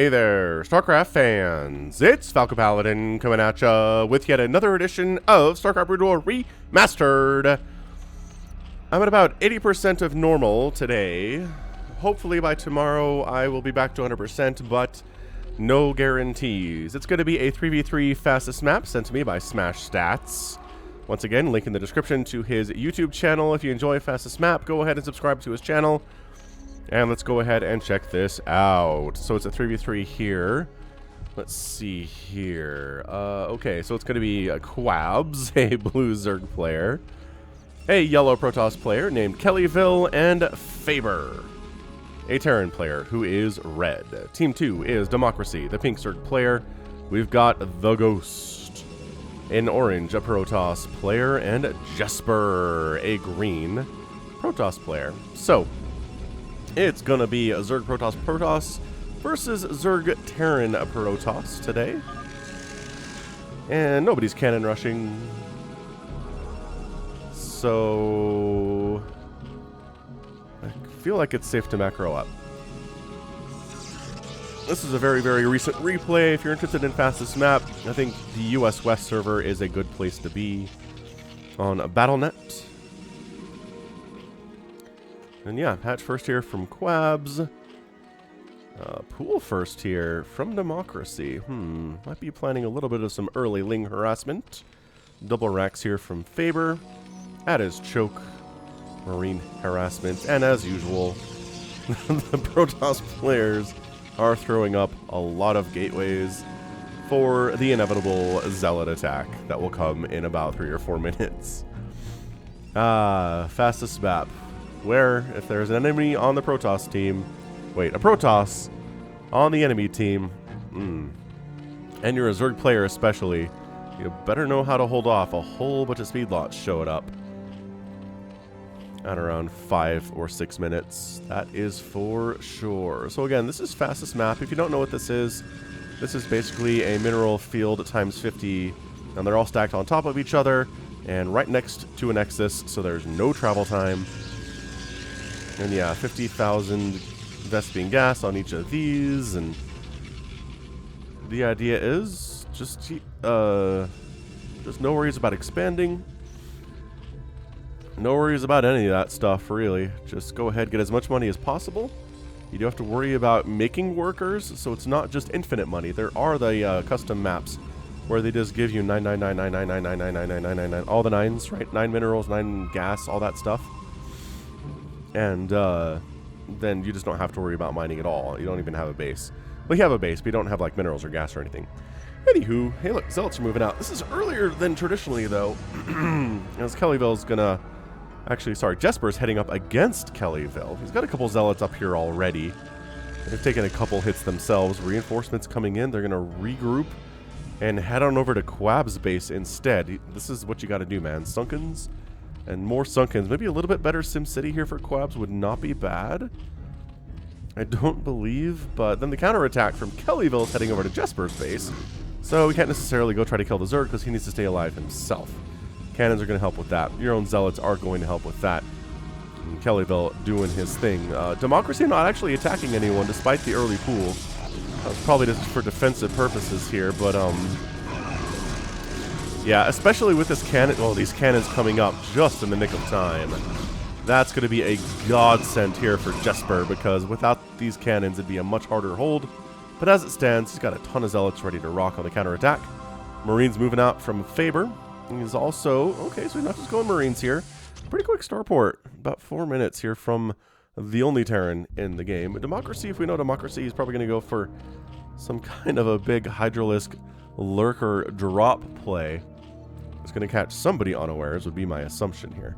Hey there, StarCraft fans! It's Falcon Paladin coming at ya with yet another edition of StarCraft Brood War Remastered. I'm at about 80% of normal today. Hopefully by tomorrow I will be back to 100%, but no guarantees. It's going to be a 3v3 fastest map sent to me by Stadts. Once again, link in the description to his YouTube channel. If you enjoy fastest map, go ahead and subscribe to his channel. And let's go ahead and check this out. So it's a 3v3 here. Let's see here. Okay, so it's going to be Quabs, a blue Zerg player, a yellow Protoss player named Kellyville, and Faber, a Terran player who is red. Team 2 is Democracy, the pink Zerg player. We've got the Ghost, in orange, a Protoss player, and Jesper, a green Protoss player. So it's gonna be a Zerg Protoss versus Zerg Terran Protoss today. And nobody's cannon rushing. So I feel like it's safe to macro up. This is a very, very recent replay. If you're interested in fastest map, I think the US West server is a good place to be on BattleNet. And yeah, patch first here from Quabs. Pool first here from Democracy. Might be planning a little bit of some early Ling harassment. Double racks here from Faber. At his choke, Marine harassment. And as usual, the Protoss players are throwing up a lot of gateways for the inevitable Zealot attack that will come in about 3 or 4 minutes. Fastest map. Where, if there's an enemy on the Protoss team, a Protoss on the enemy team, and you're a Zerg player especially, you better know how to hold off a whole bunch of speed lots showing up at around 5 or 6 minutes. That is for sure. So again, this is fastest map. If you don't know what this is basically a mineral field times 50, and they're all stacked on top of each other and right next to a nexus, so there's no travel time. And yeah, 50,000 Vespene gas on each of these, and the idea is just no worries about expanding. No worries about any of that stuff, really. Just go ahead, get as much money as possible. You do have to worry about making workers, so it's not just infinite money. There are the custom maps where they just give you 99999999999, all the 9s, right? 9 minerals, 9 gas, all that stuff. And then you just don't have to worry about mining at all. You don't even have a base. Well, you have a base, but you don't have like minerals or gas or anything. Anywho, hey look, Zealots are moving out. This is earlier than traditionally though. As Kellyville's gonna... Actually, sorry, Jesper's heading up against Kellyville. He's got a couple Zealots up here already. They've taken a couple hits themselves. Reinforcements coming in. They're gonna regroup and head on over to Quab's base instead. This is what you gotta do, man. Sunkens. And more Sunkens. Maybe a little bit better SimCity here for Quabs would not be bad. I don't believe, but then the counterattack from Kellyville is heading over to Jesper's base. So we can't necessarily go try to kill the Zerg because he needs to stay alive himself. Cannons are going to help with that. Your own Zealots are going to help with that. And Kellyville doing his thing. Democracy not actually attacking anyone despite the early pool. That was probably just for defensive purposes here, but yeah, especially with this cannon, well, these cannons coming up just in the nick of time. That's going to be a godsend here for Jesper, because without these cannons, it'd be a much harder hold. But as it stands, he's got a ton of Zealots ready to rock on the counterattack. Marines moving out from Faber. He's also, okay, so he's not just going Marines here. Pretty quick starport, about 4 minutes here from the only Terran in the game. Democracy, if we know Democracy, he's probably going to go for some kind of a big Hydralisk lurker drop play. It's going to catch somebody unawares would be my assumption here.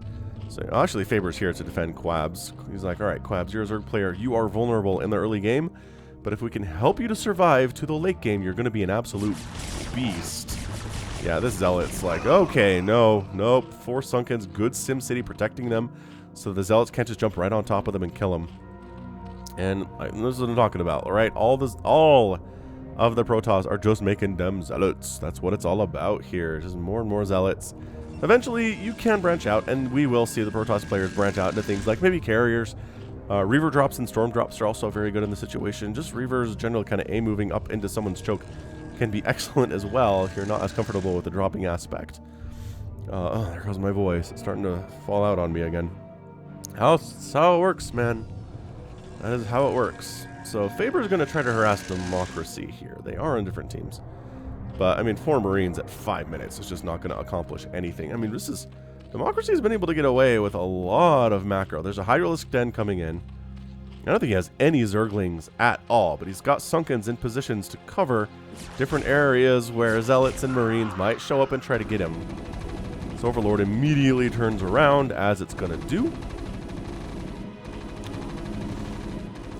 So actually Faber's here to defend Quabs. He's like, alright Quabs, you're a Zerg player. You are vulnerable in the early game, but if we can help you to survive to the late game, you're going to be an absolute beast. Yeah, this Zealot's like, okay, no, nope. 4 Sunkens, good SimCity protecting them, so the Zealots can't just jump right on top of them and kill them. And this is what I'm talking about, alright? All of the Protoss are just making them Zealots. That's what it's all about here. Just more and more Zealots. Eventually, you can branch out, and we will see the Protoss players branch out into things like maybe carriers, Reaver drops and storm drops are also very good in the situation. Just Reavers generally kind of A-moving up into someone's choke can be excellent as well if you're not as comfortable with the dropping aspect. Oh, there goes my voice. It's starting to fall out on me again. That's how it works, man. That is how it works. So Faber's going to try to harass Democracy here. They are on different teams. But, I mean, 4 Marines at 5 minutes is just not going to accomplish anything. I mean, this is... Democracy has been able to get away with a lot of macro. There's a Hydralisk Den coming in. I don't think he has any Zerglings at all, but he's got Sunkens in positions to cover different areas where Zealots and Marines might show up and try to get him. So Overlord immediately turns around, as it's going to do.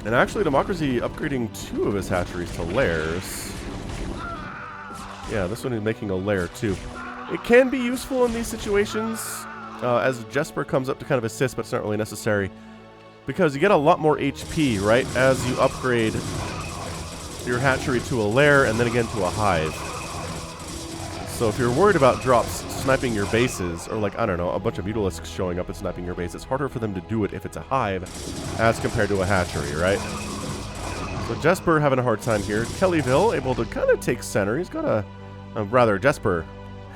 And actually, Democracy upgrading 2 of his hatcheries to lairs. Yeah, this one is making a lair too. It can be useful in these situations as Jesper comes up to kind of assist, but it's not really necessary. Because you get a lot more HP, right, as you upgrade your hatchery to a lair and then again to a hive. So if you're worried about drops sniping your bases, or like, I don't know, a bunch of Mutalisks showing up and sniping your base, it's harder for them to do it if it's a hive as compared to a hatchery, right? So Jesper having a hard time here. Kellyville able to kind of take center. He's got a rather, Jesper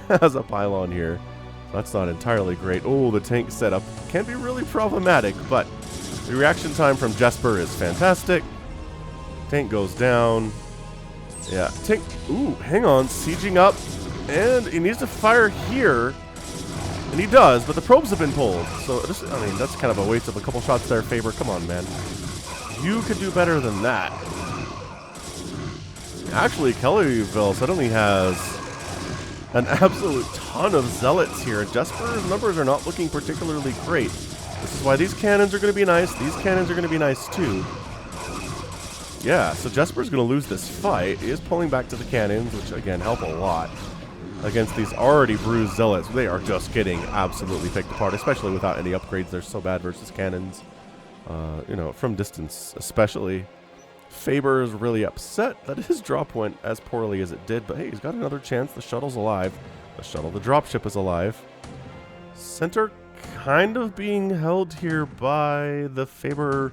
has a pylon here. So that's not entirely great. Oh, the tank setup can be really problematic, but the reaction time from Jesper is fantastic. Tank goes down. Yeah, tank, ooh, hang on, sieging up. And he needs to fire here. And he does, but the probes have been pulled. So, just, I mean, that's kind of a waste of a couple shots there, Faber. Come on, man. You could do better than that. Actually, Kellyville suddenly has an absolute ton of Zealots here. Jesper's numbers are not looking particularly great. This is why these cannons are going to be nice. These cannons are going to be nice, too. Yeah, so Jesper's going to lose this fight. He is pulling back to the cannons, which, again, help a lot against these already bruised Zealots. They are just getting absolutely picked apart, especially without any upgrades. They're so bad versus cannons. You know, from distance especially. Faber is really upset that his drop went as poorly as it did, but hey, he's got another chance. The shuttle's alive. The dropship is alive. Center kind of being held here by the Faber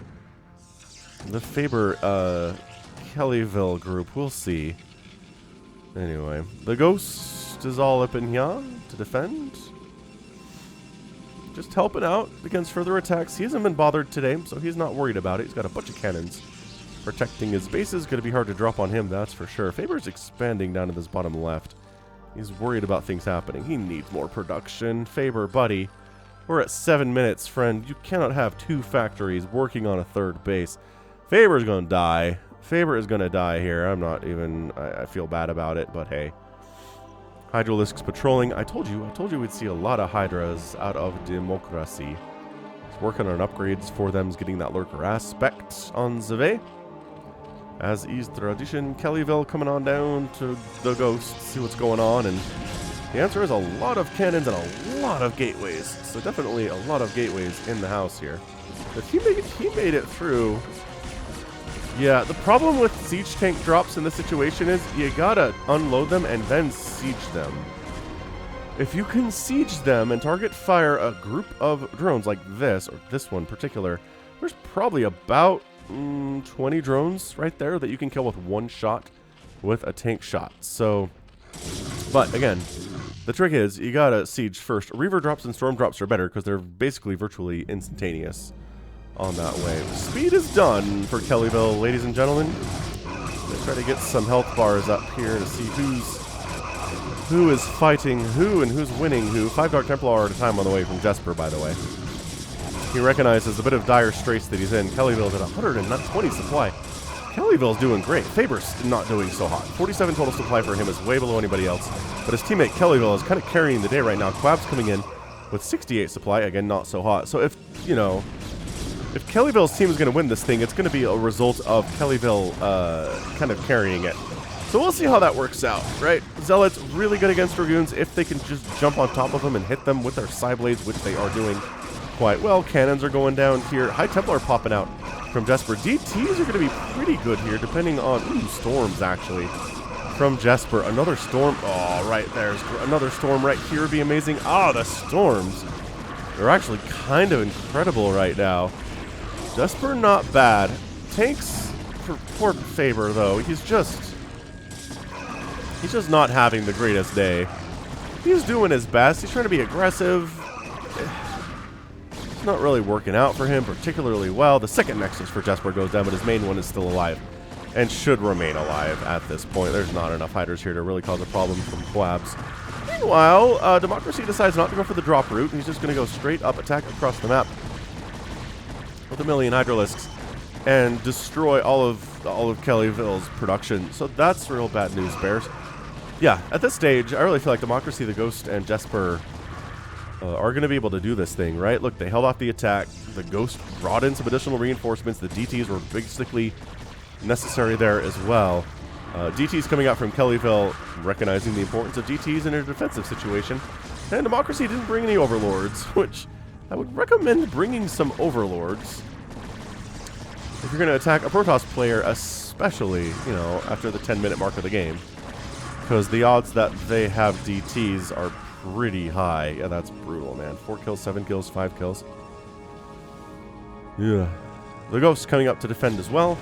Kellyville group. We'll see. Anyway, the Ghost is all up in here to defend. Just helping out against further attacks. He hasn't been bothered today, so he's not worried about it. He's got a bunch of cannons protecting his base. Is going to be hard to drop on him, that's for sure. Faber's expanding down to this bottom left. He's worried about things happening. He needs more production. Faber, buddy, we're at 7 minutes, friend. You cannot have 2 factories working on a 3rd base. Faber's going to die. Faber is going to die here. I'm not even... I feel bad about it, but hey. Hydralisks patrolling. I told you we'd see a lot of Hydras out of Democracy. He's working on upgrades for them, getting that lurker aspect on Zve. As is tradition, Kellyville coming on down to the Ghost, see what's going on, and the answer is a lot of cannons and a lot of gateways. So definitely a lot of gateways in the house here. But he made it through. Yeah, the problem with siege tank drops in this situation is you gotta unload them and then siege them. If you can siege them and target fire a group of drones like this, or this one in particular, there's probably about 20 drones right there that you can kill with 1 shot with a tank shot. So, but again, the trick is you gotta siege first. Reaver drops and storm drops are better because they're basically virtually instantaneous on that wave. Speed is done for Kellyville, ladies and gentlemen. Let's try to get some health bars up here to see who is fighting who and who's winning who. 5 Dark Templar at a time on the way from Jesper, by the way. He recognizes the bit of dire straits that he's in. Kellyville's at 120 supply. Kellyville's doing great. Faber's not doing so hot. 47 total supply for him is way below anybody else. But his teammate Kellyville is kind of carrying the day right now. Quab's coming in with 68 supply. Again, not so hot. So if, you know, if Kellyville's team is going to win this thing, it's going to be a result of Kellyville kind of carrying it. So we'll see how that works out, right? Zealots really good against Dragoons if they can just jump on top of them and hit them with their Psy Blades, which they are doing quite well. Cannons are going down here. High Templar popping out from Jesper. DTs are going to be pretty good here, depending on... Ooh, storms, actually, from Jesper. Another storm. Oh, right, there's another storm right here would be amazing. Ah, the storms. They're actually kind of incredible right now. Jesper, not bad. Tanks for poor Faber, though. He's just not having the greatest day. He's doing his best. He's trying to be aggressive. It's not really working out for him particularly well. The second Nexus for Jesper goes down, but his main one is still alive and should remain alive at this point. There's not enough Hydras here to really cause a problem from Quabs. Meanwhile, Democracy decides not to go for the drop route. He's just going to go straight up attack across the map with a million Hydralisks and destroy all of Kellyville's production. So that's real bad news, Bears. Yeah, at this stage, I really feel like Democracy, the Ghost, and Jesper are going to be able to do this thing, right? Look, they held off the attack. The Ghost brought in some additional reinforcements. The DTs were basically necessary there as well. DTs coming out from Kellyville, recognizing the importance of DTs in a defensive situation. And Democracy didn't bring any Overlords, which I would recommend bringing some Overlords if you're going to attack a Protoss player, especially, you know, after the 10-minute mark of the game. Because the odds that they have DTs are pretty high. Yeah, that's brutal, man. 4 kills, 7 kills, 5 kills. Yeah. The Ghost coming up to defend as well.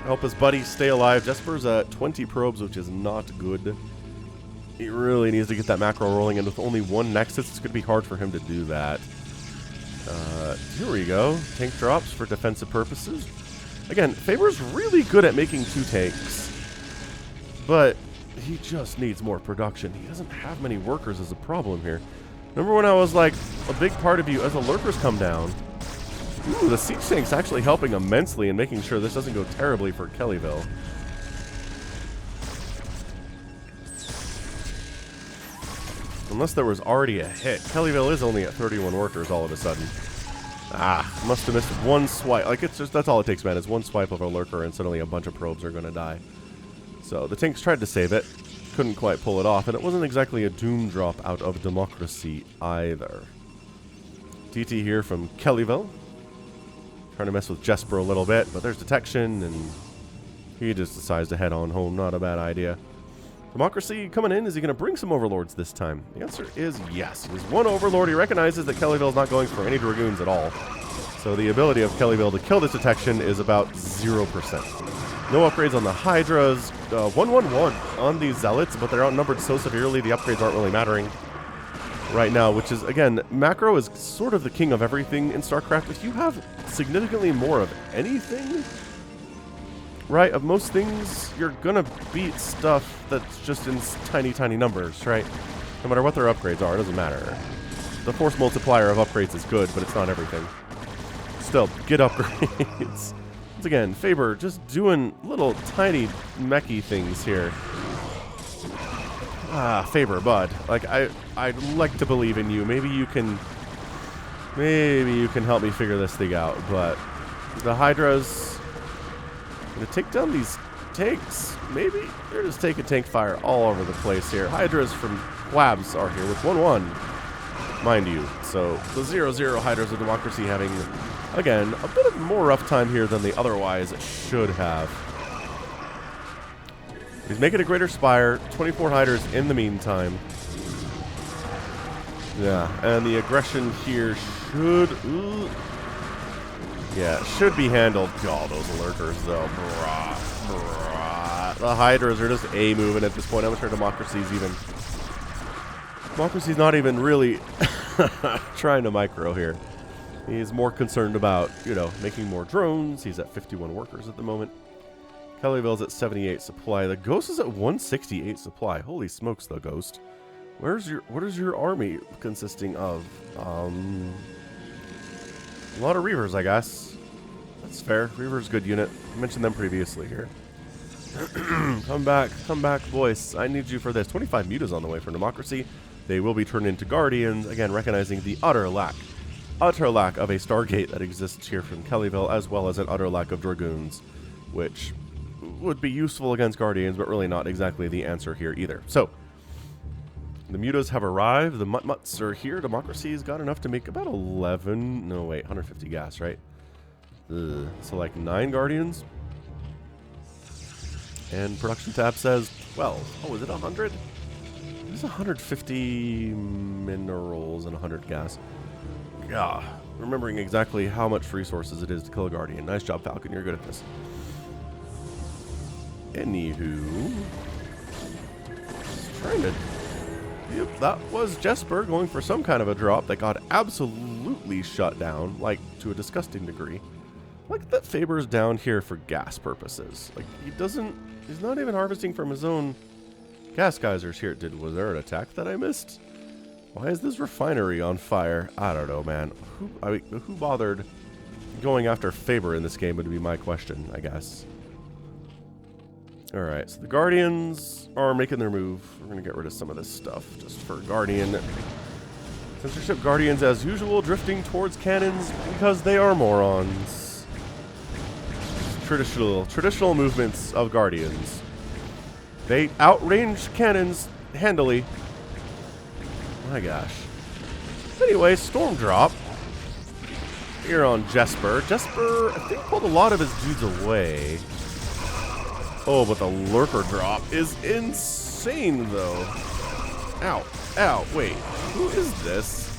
Help his buddy stay alive. Jesper's at 20 probes, which is not good. He really needs to get that macro rolling, and with only one Nexus, it's going to be hard for him to do that. Here we go. Tank drops for defensive purposes. Again, Faber's really good at making 2 tanks, but he just needs more production. He doesn't have many workers as a problem here. Remember when I was like, a big part of you as the lurkers come down? Ooh, the siege tank's actually helping immensely in making sure this doesn't go terribly for Kellyville. Unless there was already a hit. Kellyville is only at 31 workers all of a sudden. Ah, must have missed one swipe. Like, it's just, that's all it takes, man. It's one swipe of a lurker and suddenly a bunch of probes are going to die. So the tanks tried to save it. Couldn't quite pull it off. And it wasn't exactly a doom drop out of Democracy either. DT here from Kellyville. Trying to mess with Jesper a little bit, but there's detection, and he just decides to head on home. Not a bad idea. Democracy coming in. Is he going to bring some Overlords this time? The answer is yes. He has one Overlord. He recognizes that Kellyville's not going for any Dragoons at all. So the ability of Kellyville to kill this detection is about 0%. No upgrades on the Hydras. 1-1-1 on the Zealots, but they're outnumbered so severely the upgrades aren't really mattering right now, which is, again, macro is sort of the king of everything in StarCraft. If you have significantly more of anything, right, of most things, you're gonna beat stuff that's just in tiny, tiny numbers, right? No matter what their upgrades are, it doesn't matter. The force multiplier of upgrades is good, but it's not everything. Still, get upgrades. Once again, Faber just doing little tiny mechy things here. Ah, Faber, bud. Like, I'd like to believe in you. Maybe you can help me figure this thing out. But the Hydras gonna take down these tanks. Maybe they're just taking tank fire all over the place here. Hydras from Quabs are here with 1-1, mind you. So the 0-0 Hydras of Democracy having, again, a bit of more rough time here than they otherwise should have. He's making a greater spire. 24 Hydras in the meantime. Yeah, and the aggression here should... should be handled. God, those lurkers, though. The Hydras are just A-moving at this point. I'm sure Democracy's not even really trying to micro here. He's more concerned about, you know, making more drones. He's at 51 workers at the moment. Kellyville's at 78 supply. The Ghost is at 168 supply. Holy smokes, the Ghost. What is your army consisting of? A lot of Reavers, I guess. That's fair. Reaver's a good unit. I mentioned them previously here. Come back, boys. I need you for this. 25 mutas on the way for Democracy. They will be turned into Guardians. Again, recognizing the utter lack of a Stargate that exists here from Kellyville, as well as an utter lack of Dragoons, which would be useful against Guardians, but really not exactly the answer here either. So, the mutas have arrived. The Mutts are here. Democracy's got enough to make about 11... No, wait, 150 gas, right? So, like, 9 Guardians. And production tab says 12. Oh, is it 100? There's 150 minerals and 100 gas. Yeah, remembering exactly how much resources it is to kill a Guardian. Nice job, Falcon. You're good at this. Anywho, just trying to. Yep, that was Jesper going for some kind of a drop that got absolutely shut down, like to a disgusting degree. Like that Faber's down here for gas purposes. Like he's not even harvesting from his own gas geysers here. Was there an attack that I missed? Why is this refinery on fire? I don't know, man. Who bothered going after Faber in this game would be my question, I guess. Alright, so the Guardians are making their move. We're going to get rid of some of this stuff just for Guardian. Censorship Guardians, as usual, drifting towards cannons because they are morons. Traditional movements of Guardians. They outrange cannons handily. My gosh. Anyway, Storm Drop. Here on Jesper. Jesper, I think, pulled a lot of his dudes away. Oh, but the Lurker Drop is insane, though. Ow. Ow. Wait. Who is this?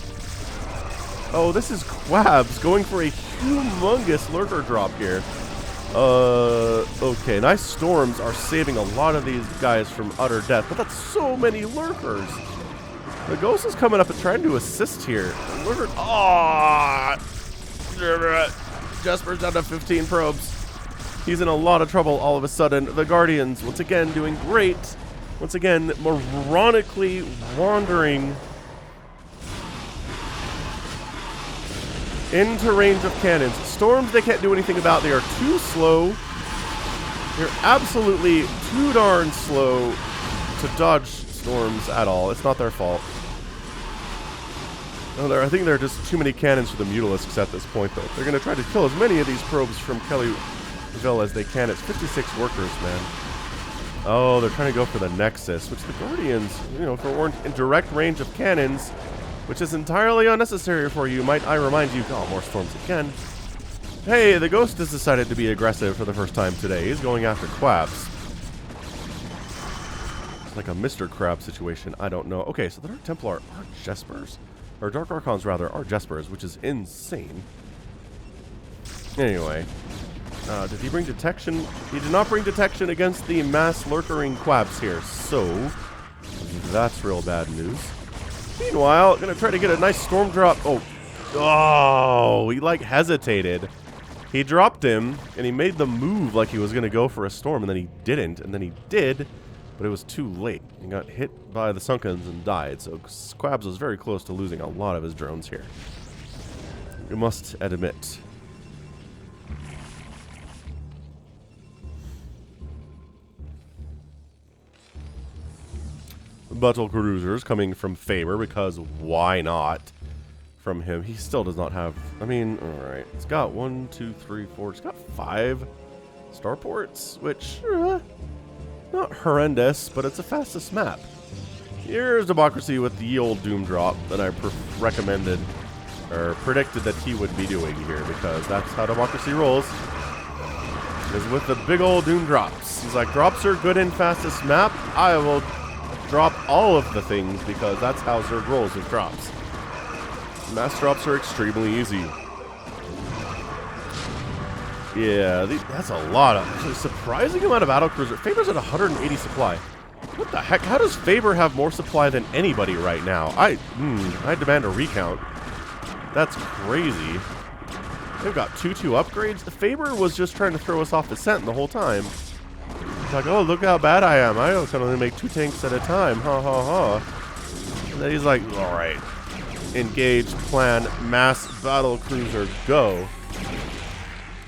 Oh, this is Quabs going for a humongous Lurker Drop here. Okay. Nice Storms are saving a lot of these guys from utter death, but that's so many Lurkers. The Ghost is coming up and trying to assist here. Lurker. Oh! Jesper's down to 15 probes. He's in a lot of trouble all of a sudden. The Guardians, once again, doing great. Once again, moronically wandering into range of cannons. Storms they can't do anything about. They are too slow. They're absolutely too darn slow to dodge storms at all. It's not their fault. No, I think there are just too many cannons for the Mutalisks at this point, though. They're going to try to kill as many of these probes from Kellyville as they can. It's 56 workers, man. Oh, they're trying to go for the Nexus, which the Guardians, you know, weren't in direct range of cannons, which is entirely unnecessary for you. Might I remind you? Oh, more storms again. Hey, the Ghost has decided to be aggressive for the first time today. He's going after Quabs. It's like a Mr. Crab situation. I don't know. Okay, so the Dark Templar are Jespers. Or Dark Archons, rather, are Jespers, which is insane. Anyway. Did he bring detection? He did not bring detection against the mass lurkering Quabs here, so that's real bad news. Meanwhile, gonna try to get a nice storm drop. Oh, he like hesitated. He dropped him, and he made the move like he was gonna go for a storm, and then he didn't, and then he did, but it was too late. He got hit by the Sunkens and died, so Quabs was very close to losing a lot of his drones here. You must admit. Battle cruisers coming from Faber, because why not? From him, he still does not have. I mean, all right, it's got 1, 2, 3, 4. It's got 5 starports, which not horrendous, but it's the fastest map. Here's Democracy with the old Doom drop that I recommended or predicted that he would be doing here, because that's how Democracy rolls. Is with the big old Doom drops. He's like, drops are good in fastest map. I will drop all of the things because that's how Zerg rolls with drops. Mass drops are extremely easy. Yeah, that's a lot of, a surprising amount of battlecruiser. Faber's at 180 supply. What the heck? How does Faber have more supply than anybody right now? I demand a recount. That's crazy. They've got 2-2 upgrades. Faber was just trying to throw us off the scent the whole time. He's like, oh, look how bad I am. I can only make 2 tanks at a time. Ha ha ha. And then he's like, all right. Engage, plan, mass battle cruiser, go.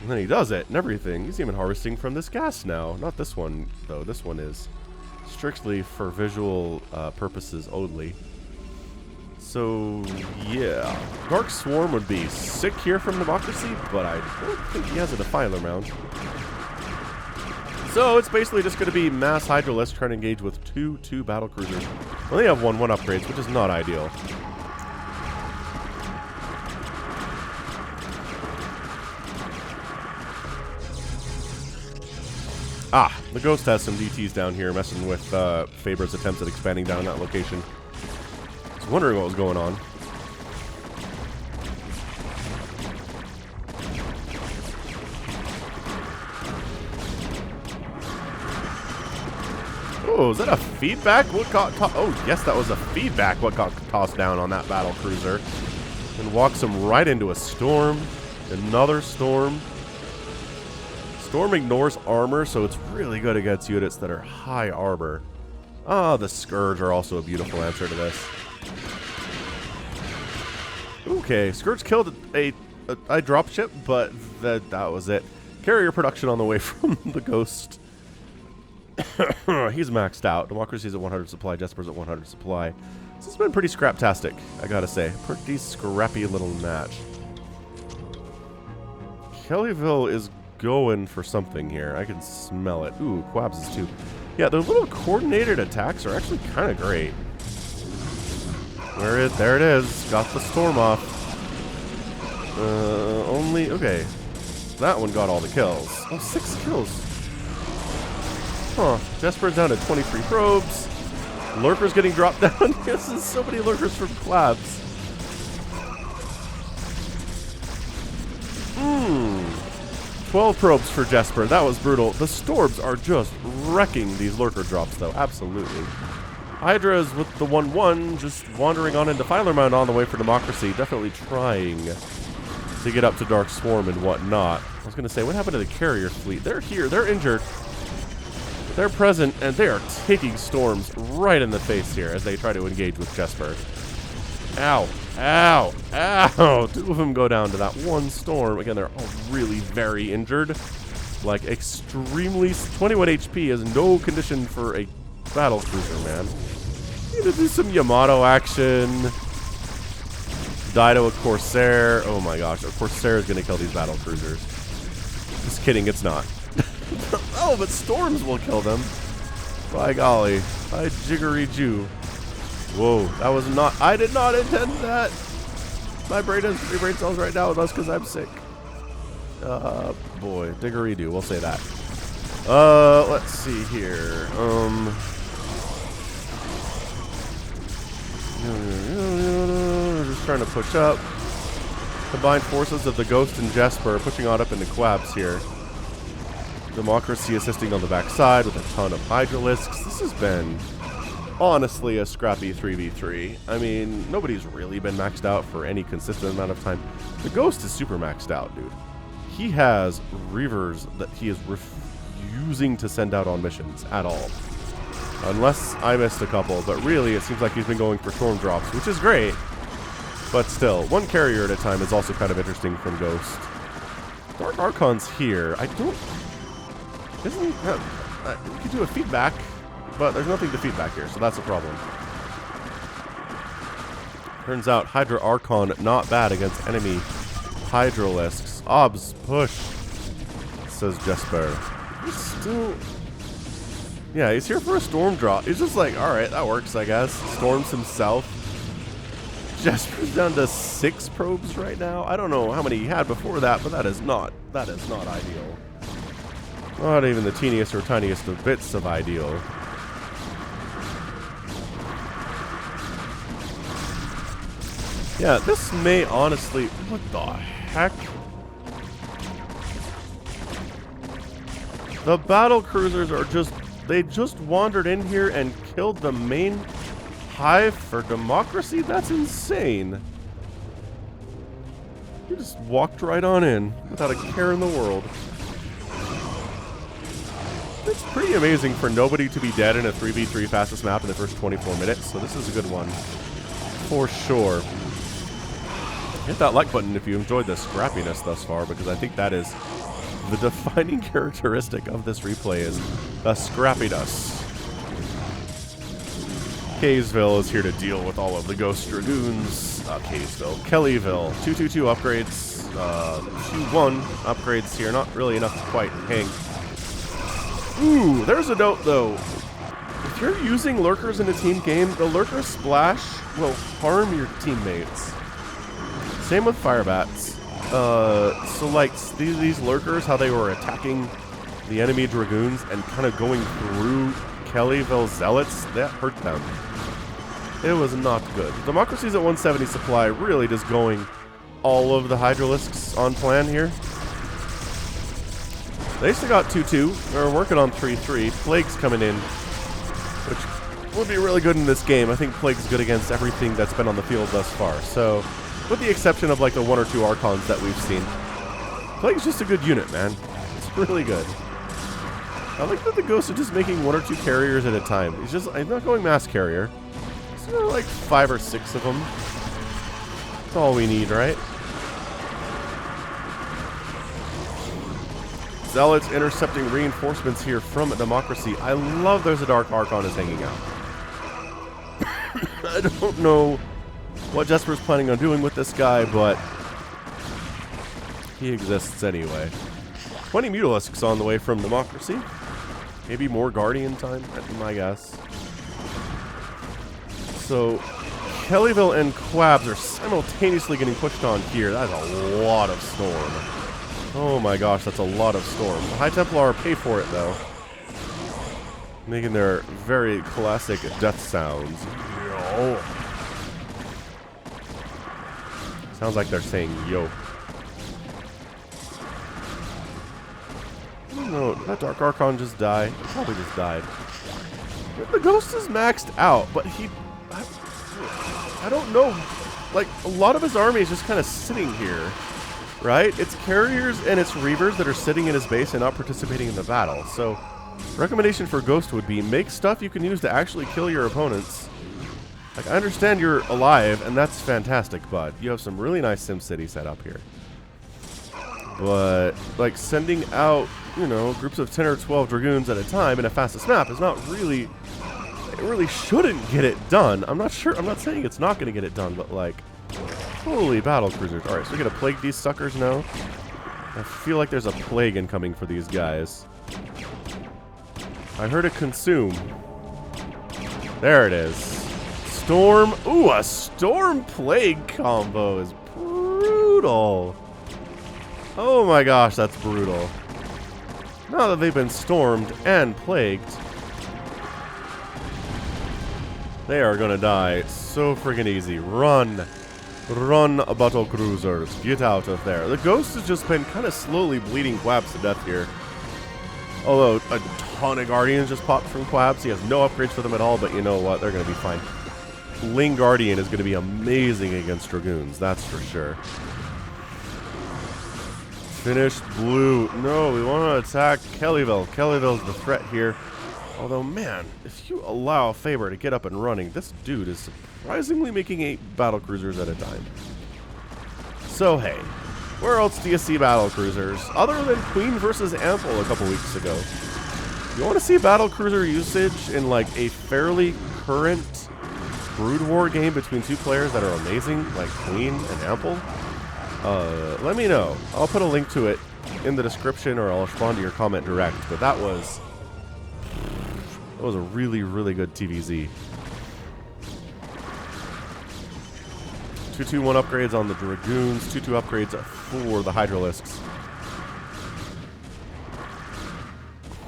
And then he does it and everything. He's even harvesting from this gas now. Not this one, though. This one is strictly for visual purposes only. So, yeah. Dark Swarm would be sick here from Democracy, but I don't think he has a Defiler mount. So it's basically just going to be mass Hydralisk trying to engage with 2 battle cruisers. Well, they have 1 upgrades, which is not ideal. Ah, the Ghost has some DTs down here messing with Faber's attempts at expanding down that location. I was wondering what was going on. Oh, is that a feedback? What got oh, yes, that was a feedback. What got tossed down on that battle cruiser. And walks him right into a storm. Another storm. Storm ignores armor, so it's really good against units that are high armor. Ah, the Scourge are also a beautiful answer to this. Okay, Scourge killed a dropship, but that was it. Carrier production on the way from the Ghost. He's maxed out. Democracy's at 100 supply. Jesper's at 100 supply. This has been pretty scraptastic, I gotta say. Pretty scrappy little match. Kellyville is going for something here. I can smell it. Ooh, Quabs is too. Yeah, their little coordinated attacks are actually kind of great. There it is. Got the storm off. Okay. That one got all the kills. Oh, 6 kills. Huh. Jesper's down to 23 probes. Lurkers getting dropped down. This is so many lurkers from Quabs. 12 probes for Jesper. That was brutal. The Storbs are just wrecking these lurker drops, though. Absolutely. Hydra's with the 1-1, just wandering on into Filer Mound on the way for Democracy. Definitely trying to get up to Dark Swarm and whatnot. I was going to say, what happened to the carrier fleet? They're here. They're injured. They're present, and they are taking storms right in the face here as they try to engage with Jesper. Ow. Ow. Ow. 2 of them go down to that one storm. Again, they're all really very injured. Like, extremely... 21 HP is no condition for a battle cruiser, man. You need to do some Yamato action. Die to a Corsair. Oh my gosh, a Corsair is going to kill these battle cruisers. Just kidding, it's not. Oh, but storms will kill them. By golly. By jiggery Jew. Whoa, that was not... I did not intend that. My brain has 3 brain cells right now, and that's because I'm sick. Boy, diggery-doo, we'll say that. Let's see here. Just trying to push up. Combined forces of the Ghost and Jesper pushing on up into Quabs here. Democracy assisting on the backside with a ton of Hydralisks. This has been, honestly, a scrappy 3v3. I mean, nobody's really been maxed out for any consistent amount of time. The Ghost is super maxed out, dude. He has Reavers that he is refusing to send out on missions at all. Unless I missed a couple, but really it seems like he's been going for storm drops, which is great. But still, one carrier at a time is also kind of interesting from Ghost. Dark Archon's here. I don't... Isn't... we could do a feedback, but there's nothing to feedback here, so that's a problem. Turns out Hydra Archon not bad against enemy Hydralisks. Obs, push, says Jesper. He's still... Yeah, he's here for a storm drop. He's just like, alright, that works, I guess. Storms himself. Jesper's down to 6 probes right now. I don't know how many he had before that, but that is not ideal. Not even the teeniest or tiniest of bits of ideal. Yeah, this may honestly... What the heck? The battle cruisers are just... They just wandered in here and killed the main hive for Democracy? That's insane. You just walked right on in without a care in the world. It's pretty amazing for nobody to be dead in a 3v3 fastest map in the first 24 minutes, so this is a good one. For sure. Hit that like button if you enjoyed the scrappiness thus far, because I think that is the defining characteristic of this replay is the scrappiness. Kaysville is here to deal with all of the Ghost Dragoons. Kaysville. Kellyville. 222 upgrades. 2-1 upgrades here. Not really enough to quite hang. Ooh, there's a note though. If you're using lurkers in a team game, the lurker splash will harm your teammates. Same with firebats. So like these lurkers, how they were attacking the enemy dragoons and kind of going through Kellyville zealots, that hurt them. It was not good. Democracy's at 170 supply, really just going all of the Hydralisks on plan here. They still got 2-2. They're working on 3-3. Plague's coming in which would be really good in this game. I think Plague's good against everything that's been on the field thus far. So, with the exception of like the 1 or 2 Archons that we've seen, Plague's just a good unit, man. It's really good. I like that the Ghost is just making 1 or 2 carriers at a time. I'm not going mass carrier. There are like 5 or 6 of them. That's all we need, right? Zealots intercepting reinforcements here from Democracy. I love there's a Dark Archon is hanging out. I don't know what Jesper's planning on doing with this guy, but he exists anyway. 20 Mutalisks on the way from Democracy. Maybe more Guardian time, that'd be my guess. So, Kellyville and Quabs are simultaneously getting pushed on here. That's a lot of Storm. Oh my gosh, that's a lot of Storm. The High Templar pay for it, though. Making their very classic death sounds. Yo. Sounds like they're saying yo. No, that Dark Archon just died. He probably just died. The Ghost is maxed out, but I don't know. Like, a lot of his army is just kind of sitting here, right? It's carriers and it's reavers that are sitting in his base and not participating in the battle. So, recommendation for Ghost would be make stuff you can use to actually kill your opponents. Like, I understand you're alive, and that's fantastic, bud. You have some really nice SimCity set up here. But, like, sending out, you know, groups of 10 or 12 Dragoons at a time in a fastest map is not really... It really shouldn't get it done. I'm not sure. I'm not saying it's not going to get it done, but, like, holy battle cruisers. Alright, so we're going to plague these suckers now. I feel like there's a plague incoming for these guys. I heard it consume. There it is. Storm. Ooh, a Storm Plague combo is brutal. Oh my gosh, that's brutal. Now that they've been stormed and plagued, they are gonna die so friggin' easy. Run. Run, battle cruisers. Get out of there. The Ghost has just been kind of slowly bleeding Quabs to death here. Although a ton of Guardians just popped from Quabs. He has no upgrades for them at all, but you know what? They're gonna be fine. Ling Guardian is gonna be amazing against Dragoons, that's for sure. Finished blue. No, we want to attack Kellyville. Kellyville's the threat here. Although, man, if you allow Faber to get up and running, this dude is surprisingly making 8 battle cruisers at a time. So, hey, where else do you see battle cruisers? Other than Queen versus Ample a couple weeks ago. You want to see battle cruiser usage in, like, a fairly current Brood War game between 2 players that are amazing, like Queen and Ample? Let me know. I'll put a link to it in the description, or I'll respond to your comment direct. But that was a really, really good TVZ. 2-2-1 upgrades on the Dragoons, 2-2 upgrades for the Hydralisks.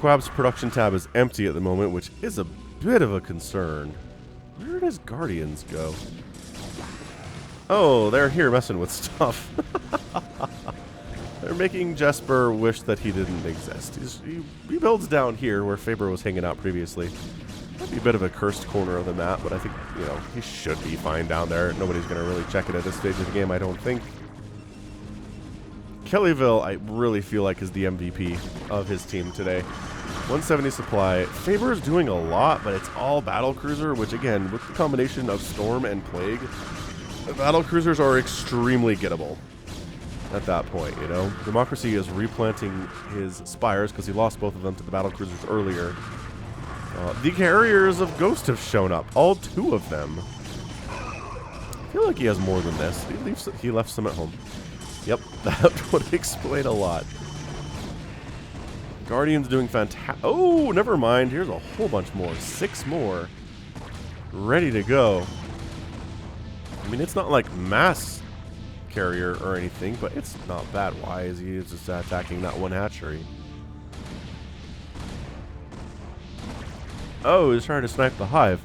Quab's production tab is empty at the moment, which is a bit of a concern. Where does Guardians go? Oh, they're here messing with stuff. They're making Jesper wish that he didn't exist. He builds down here where Faber was hanging out previously. Might be a bit of a cursed corner of the map, but I think, you know, he should be fine down there. Nobody's going to really check it at this stage of the game, I don't think. Kellyville, I really feel like, is the MVP of his team today. 170 supply. Faber is doing a lot, but it's all battle cruiser, which, again, with the combination of Storm and Plague, the battle cruisers are extremely gettable at that point, you know. Democracy is replanting his spires because he lost both of them to the battle cruisers earlier. The carriers of Ghost have shown up, all 2 of them. I feel like he has more than this. He left some at home. Yep, that would explain a lot. Guardian's doing fantastic. Oh, never mind. Here's a whole bunch more. 6 more. Ready to go. I mean, it's not like mass carrier or anything, but it's not bad. Why is he just attacking that one hatchery? Oh, he's trying to snipe the hive.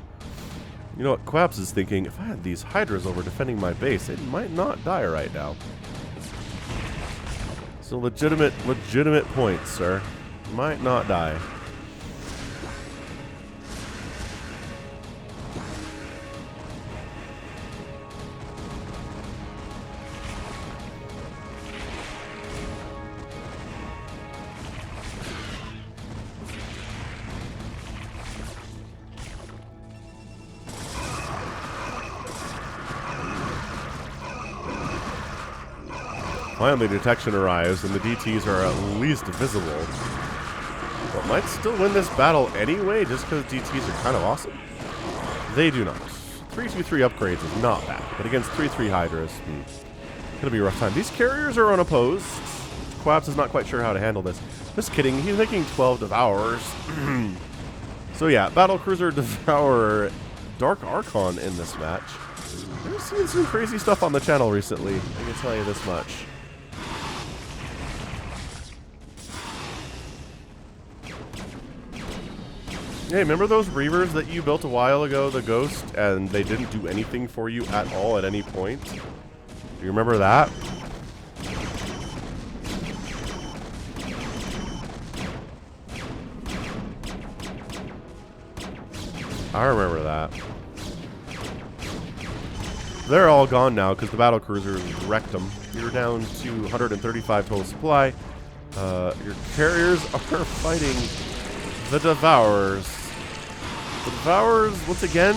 You know what Quabs is thinking? If I had these Hydras over defending my base, it might not die right now. So legitimate point, sir. Might not die. Finally, detection arrives, and the DTs are at least visible. But might still win this battle anyway, just because DTs are kind of awesome. They do not. 3-2-3 upgrades is not bad, but against 3-3 Hydras, gonna be a rough time. These carriers are unopposed. Quabs is not quite sure how to handle this. Just kidding, he's making 12 Devourers. So yeah, Battlecruiser Devourer, Dark Archon in this match. I've seen some crazy stuff on the channel recently, I can tell you this much. Hey, remember those Reavers that you built a while ago, the Ghost, and they didn't do anything for you at all at any point? Do you remember that? I remember that. They're all gone now because the battlecruisers wrecked them. You're down to 135 total supply. Your carriers are fighting the Devourers. The Devourers, once again,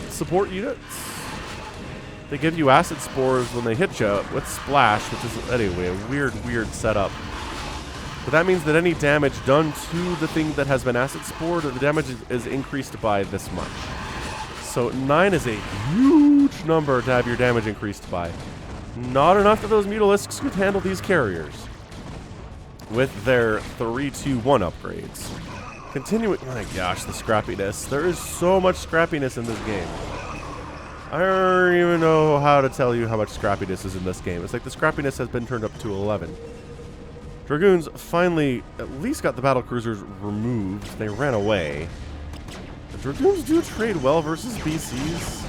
support units. They give you acid spores when they hit you with splash, which is, anyway, a weird setup. But that means that any damage done to the thing that has been acid spored, the damage is increased by this much. So 9 is a huge number to have your damage increased by. Not enough that those Mutalisks could handle these carriers with their 3-2-1 upgrades. Continuing, oh my gosh, the scrappiness. There is so much scrappiness in this game. I don't even know how to tell you how much scrappiness is in this game. It's like the scrappiness has been turned up to 11. Dragoons finally at least got the battlecruisers removed. They ran away. The Dragoons do trade well versus BCs.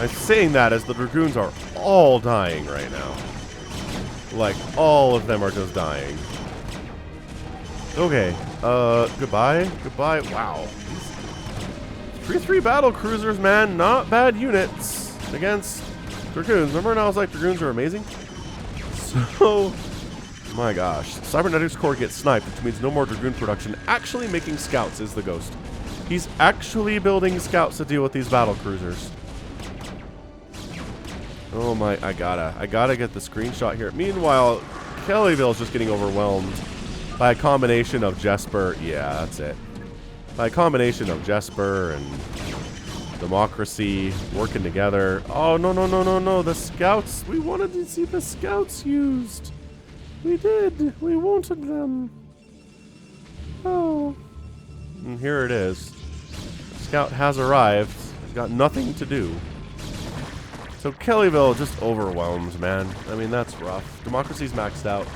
I'm saying that as the Dragoons are all dying right now. Like, all of them are just dying. Okay, goodbye. Goodbye. Wow. 3-3 battlecruisers, man. Not bad units against Dragoons. Remember when I was like, Dragoons are amazing? So, my gosh. Cybernetics Core gets sniped, which means no more Dragoon production. Actually making scouts is the Ghost. He's actually building scouts to deal with these battlecruisers. Oh my, I gotta get the screenshot here. Meanwhile, Kellyville's just getting overwhelmed by a combination of Jesper. Yeah, that's it. By a combination of Jesper and Democracy working together. Oh, no. The scouts. We wanted to see the scouts used. We did. We wanted them. Oh. And here it is. The scout has arrived. Got nothing to do. So Kellyville just overwhelmed, man. I mean, that's rough. Democracy's maxed out.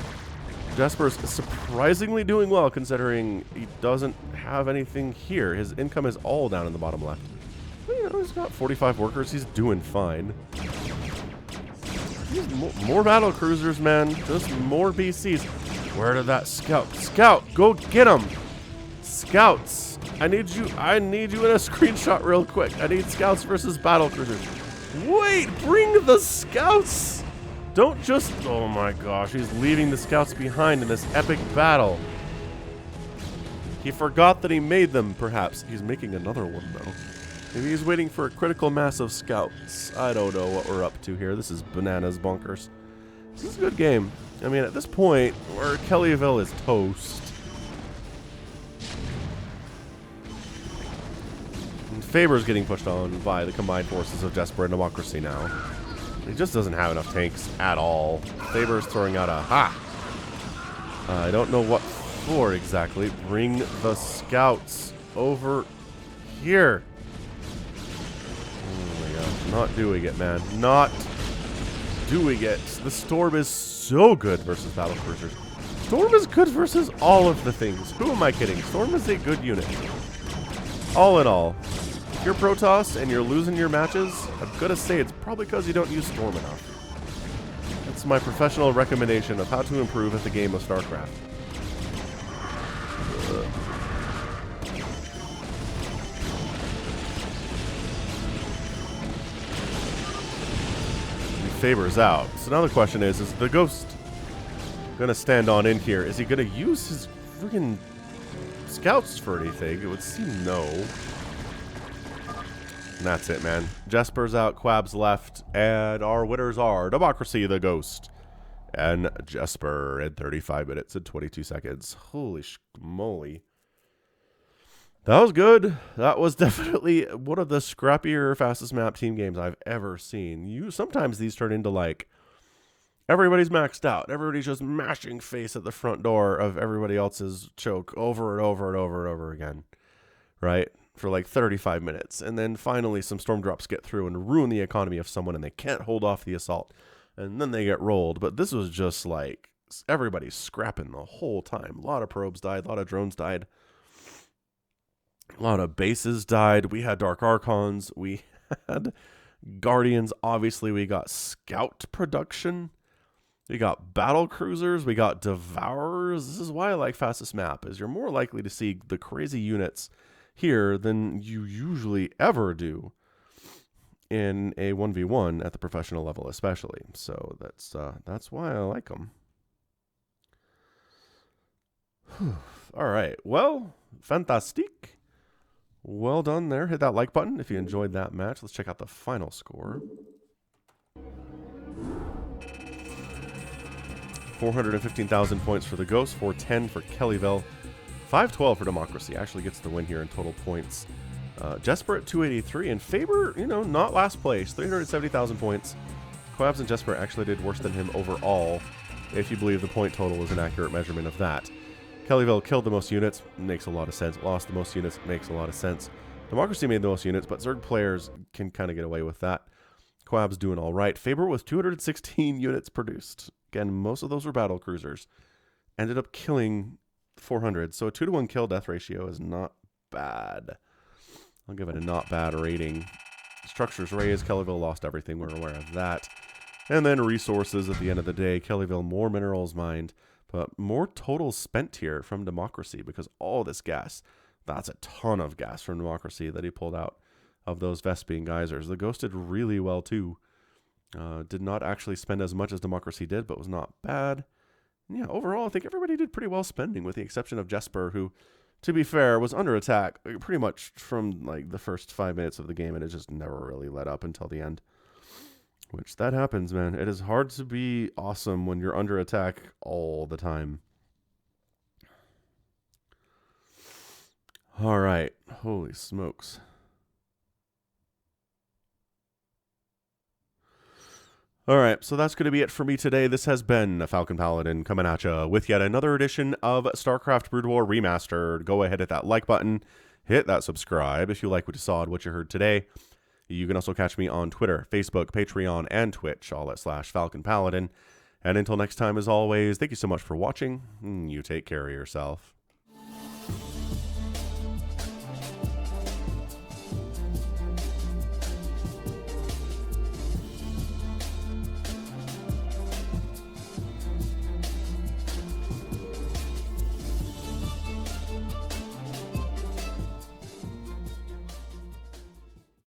Jesper's surprisingly doing well, considering he doesn't have anything here. His income is all down in the bottom left. But, you know, he's got 45 workers. He's doing fine. More battle cruisers, man. Just more BCs. Where did that scout? Scout, go get him. Scouts. I need you in a screenshot real quick. I need scouts versus battle cruisers. Wait, bring the scouts! Don't just... Oh my gosh, he's leaving the scouts behind in this epic battle. He forgot that he made them, perhaps. He's making another one, though. Maybe he's waiting for a critical mass of scouts. I don't know what we're up to here. This is bananas bonkers. This is a good game. I mean, at this point, where Kellyville is toast. Faber's getting pushed on by the combined forces of Jesper and Democracy now. He just doesn't have enough tanks at all. Faber's throwing out a ha! I don't know what for exactly. Bring the scouts over here. Oh my gosh. Not doing it, man. Not doing it. The Storm is so good versus battlecruisers. Storm is good versus all of the things. Who am I kidding? Storm is a good unit. All in all. If you're Protoss and you're losing your matches, I'm gonna say it's probably because you don't use Storm enough. That's my professional recommendation of how to improve at the game of StarCraft. Faber's out. So now the question is the Ghost gonna stand on in here? Is he gonna use his freaking scouts for anything? It would seem no. And that's it, man. Jesper's out, Quab's left, and our winners are Democracy the Ghost and Jesper in 35 minutes and 22 seconds. Holy moly. That was good. That was definitely one of the scrappier, fastest map team games I've ever seen. Sometimes these turn into like everybody's maxed out. Everybody's just mashing face at the front door of everybody else's choke over and over and over and over again, right? For like 35 minutes. And then finally some storm drops get through and ruin the economy of someone and they can't hold off the assault. And then they get rolled. But this was just like everybody's scrapping the whole time. A lot of probes died. A lot of drones died. A lot of bases died. We had Dark Archons. We had Guardians. Obviously, we got Scout production. We got Battle Cruisers. We got Devourers. This is why I like fastest map, is you're more likely to see the crazy units here than you usually ever do in a 1v1 at the professional level especially. So that's why I like them. All right. Well, fantastique. Well done there. Hit that like button if you enjoyed that match. Let's check out the final score. 415,000 points for the Ghost, 410 for Kellyville, 512 for Democracy. Actually gets the win here in total points. Jesper at 283, and Faber, not last place, 370,000 points. Quabs and Jesper actually did worse than him overall, if you believe the point total is an accurate measurement of that. Kellyville killed the most units, makes a lot of sense. Lost the most units, makes a lot of sense. Democracy made the most units, but Zerg players can kind of get away with that. Quab's doing all right. Faber with 216 units produced. Again, most of those were battle cruisers. Ended up killing 400. So a 2-to-1 kill death ratio is not bad. I'll give it a not bad rating. Structures raised. Kellyville lost everything. We're aware of that. And then resources at the end of the day. Kellyville more minerals mined, but more total spent here from Democracy because all this gas, that's a ton of gas from Democracy that he pulled out of those Vespian geysers. The Ghost did really well too. Did not actually spend as much as Democracy did, but was not bad. And yeah, overall, I think everybody did pretty well spending, with the exception of Jesper, who, to be fair, was under attack pretty much from like the first 5 minutes of the game, and it just never really let up until the end. Which, that happens, man. It is hard to be awesome when you're under attack all the time. All right. Holy smokes. All right, so that's going to be it for me today. This has been Falcon Paladin coming at you with yet another edition of StarCraft Brood War Remastered. Go ahead, hit that like button, hit that subscribe if you like what you saw and what you heard today. You can also catch me on Twitter, Facebook, Patreon, and Twitch, all at /Falcon Paladin. And until next time, as always, thank you so much for watching. You take care of yourself.